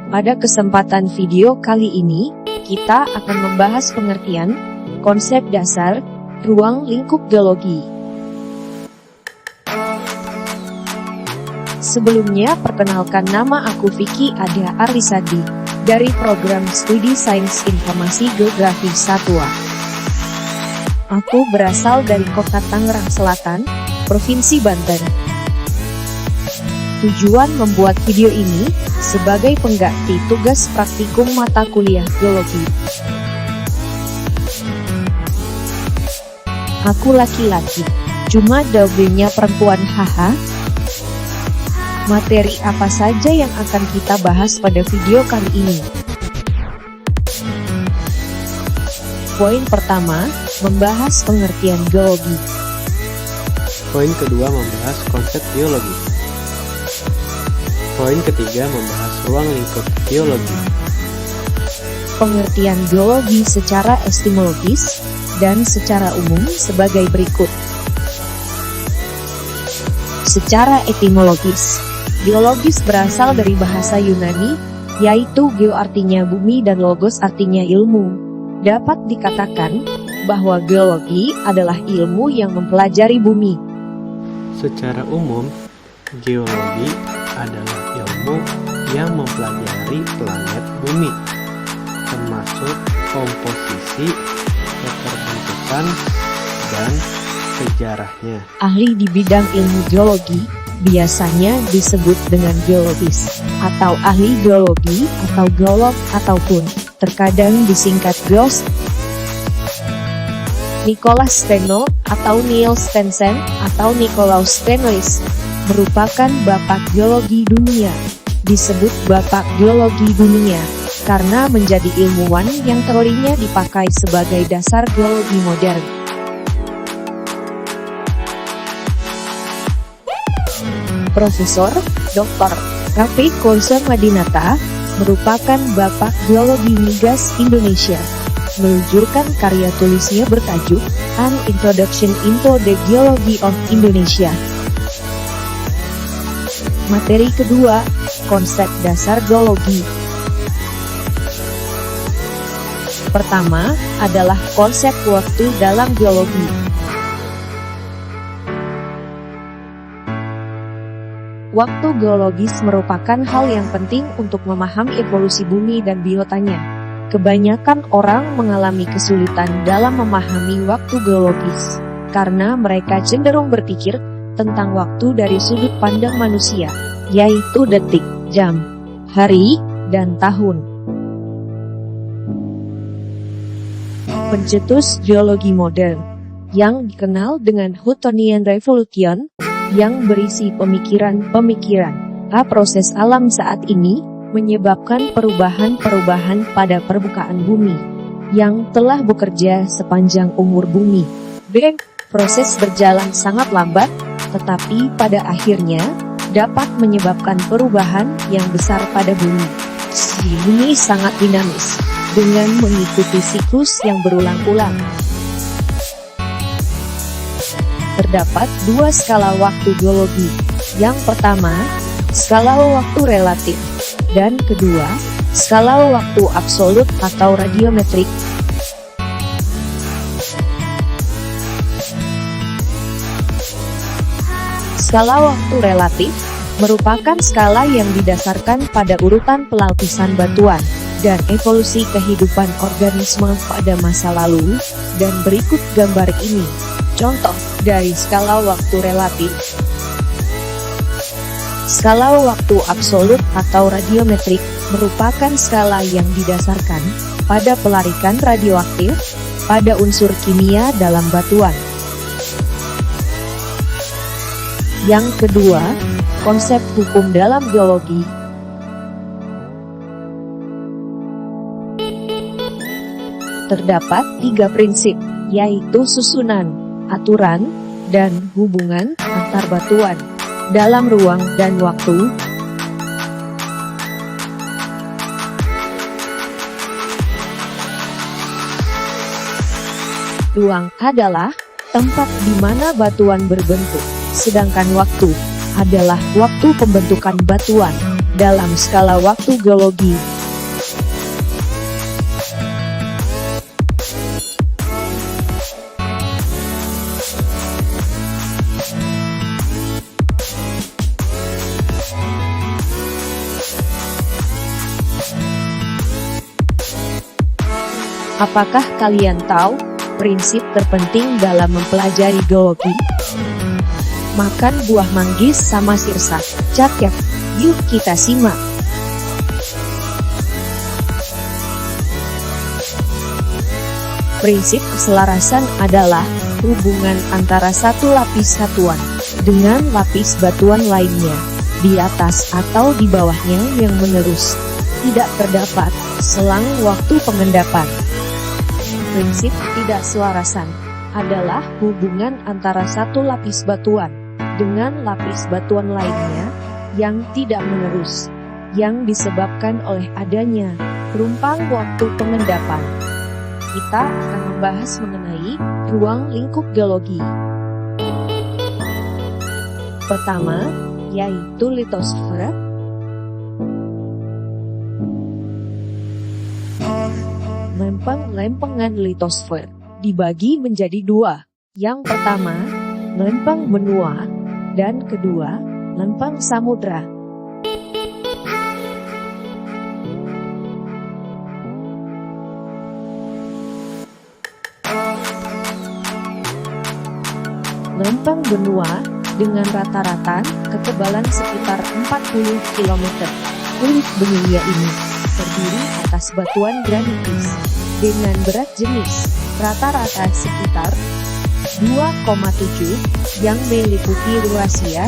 Pada kesempatan video kali ini, kita akan membahas pengertian konsep dasar ruang lingkup geologi. Sebelumnya, perkenalkan, nama aku Vicky Adia Arisadi dari program studi Sains Informasi Geografi Satwa. Aku berasal dari Kota Tangerang Selatan, Provinsi Banten. Tujuan membuat video ini sebagai pengganti tugas praktikum mata kuliah geologi. Aku laki-laki, cuma double-nya perempuan, haha. Materi apa saja yang akan kita bahas pada video kali ini? Poin pertama, membahas pengertian geologi. Poin kedua, membahas konsep geologi. Poin ketiga, membahas ruang lingkup geologi. Pengertian geologi secara etimologis dan secara umum sebagai berikut. Secara etimologis, geologis berasal dari bahasa Yunani, yaitu geo artinya bumi dan logos artinya ilmu. Dapat dikatakan bahwa geologi adalah ilmu yang mempelajari bumi. Secara umum, geologi adalah ilmu yang mempelajari planet bumi, termasuk komposisi, keterbentukan, dan sejarahnya. Ahli di bidang ilmu geologi biasanya disebut dengan geologis, atau ahli geologi, atau geolog, ataupun terkadang disingkat geos. Nicholas Steno atau Niels Stensen atau Nicolaus Stenois merupakan bapak geologi dunia. Disebut bapak geologi dunia karena menjadi ilmuwan yang teorinya dipakai sebagai dasar geologi modern. Profesor Dr. Raffi Koursamadinata merupakan bapak geologi migas Indonesia. Meluncurkan karya tulisnya bertajuk An Introduction into the Geology of Indonesia. Materi kedua, konsep dasar geologi. Pertama, adalah konsep waktu dalam geologi. Waktu geologis merupakan hal yang penting untuk memahami evolusi bumi dan biotanya. Kebanyakan orang mengalami kesulitan dalam memahami waktu geologis, karena mereka cenderung berpikir tentang waktu dari sudut pandang manusia, yaitu detik, jam, hari, dan tahun. Pencetus geologi modern, yang dikenal dengan Huttonian Revolution, yang berisi pemikiran proses alam saat ini, menyebabkan perubahan-perubahan pada permukaan bumi, yang telah bekerja sepanjang umur bumi. Proses berjalan sangat lambat, tetapi pada akhirnya, dapat menyebabkan perubahan yang besar pada bumi. Bumi sangat dinamis, dengan mengikuti siklus yang berulang-ulang. Terdapat dua skala waktu geologi. Yang pertama, skala waktu relatif. Dan kedua, skala waktu absolut atau radiometrik. Skala waktu relatif merupakan skala yang didasarkan pada urutan pelapisan batuan dan evolusi kehidupan organisme pada masa lalu, dan berikut gambar ini. Contoh dari skala waktu relatif. Skala waktu absolut atau radiometrik merupakan skala yang didasarkan pada pelarikan radioaktif pada unsur kimia dalam batuan. Yang kedua, konsep hukum dalam geologi. Terdapat tiga prinsip, yaitu susunan, aturan, dan hubungan antar batuan dalam ruang dan waktu. Ruang adalah tempat di mana batuan berbentuk, sedangkan waktu adalah waktu pembentukan batuan. dalam skala waktu geologi. Apakah kalian tahu prinsip terpenting dalam mempelajari geologi? Makan buah manggis sama sirsak, cakep. Yuk kita simak. Prinsip keselarasan adalah hubungan antara satu lapis satuan dengan lapis batuan lainnya, di atas atau di bawahnya yang menerus. Tidak terdapat selang waktu pengendapan. Prinsip tidak selarasan adalah hubungan antara satu lapis batuan dengan lapis batuan lainnya yang tidak menerus, yang disebabkan oleh adanya rumpang waktu pengendapan. Kita akan membahas mengenai ruang lingkup geologi. Pertama, yaitu litosfer. Lempeng-lempengan litosfer dibagi menjadi dua. Yang pertama, lempeng benua, dan kedua, lempeng samudra. Lempeng benua dengan rata-rata ketebalan sekitar 40 km. Kulit benua ini terdiri atas batuan granitis dengan berat jenis rata-rata sekitar 2,7 yang meliputi Eurasia,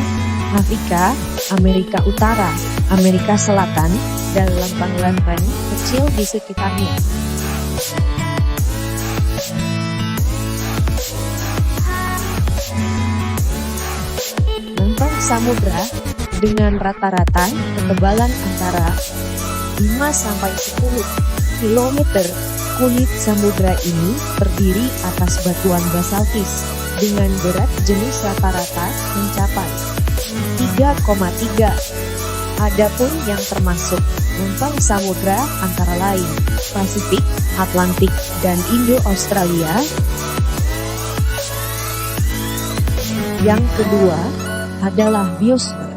Afrika, Amerika Utara, Amerika Selatan, dan lempeng-lempeng kecil di sekitarnya. Lempeng samudra dengan rata-rata ketebalan antara 5-10 km. Kulit samudra ini terdiri atas batuan basaltis dengan berat jenis rata-rata mencapai 3,3. Adapun yang termasuk lempeng samudra antara lain Pasifik, Atlantik, dan Indo-Australia. Yang kedua adalah biosfer.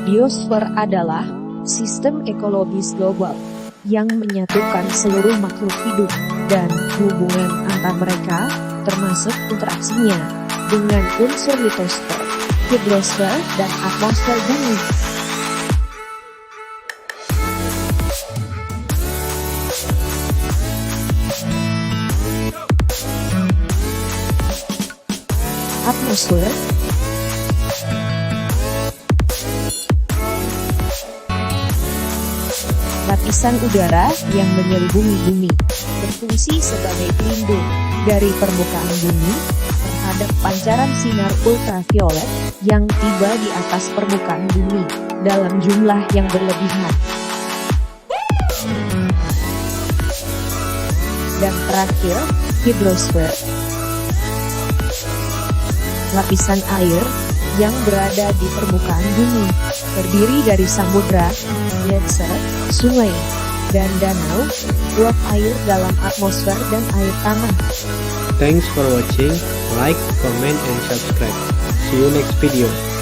Biosfer adalah sistem ekologis global yang menyatukan seluruh makhluk hidup dan hubungan antar mereka, termasuk interaksinya dengan unsur litosfer, hidrosfer, dan atmosfer bumi. Atmosfer lapisan udara yang menyelimuti bumi, berfungsi sebagai pelindung dari permukaan bumi terhadap pancaran sinar ultraviolet yang tiba di atas permukaan bumi dalam jumlah yang berlebihan. Dan terakhir, hidrosfer, lapisan air yang berada di permukaan bumi, terdiri dari samudra, gletser, sungai, dan danau, uap air dalam atmosfer dan air tanah. Thanks for watching, like, comment, and subscribe. See you next video.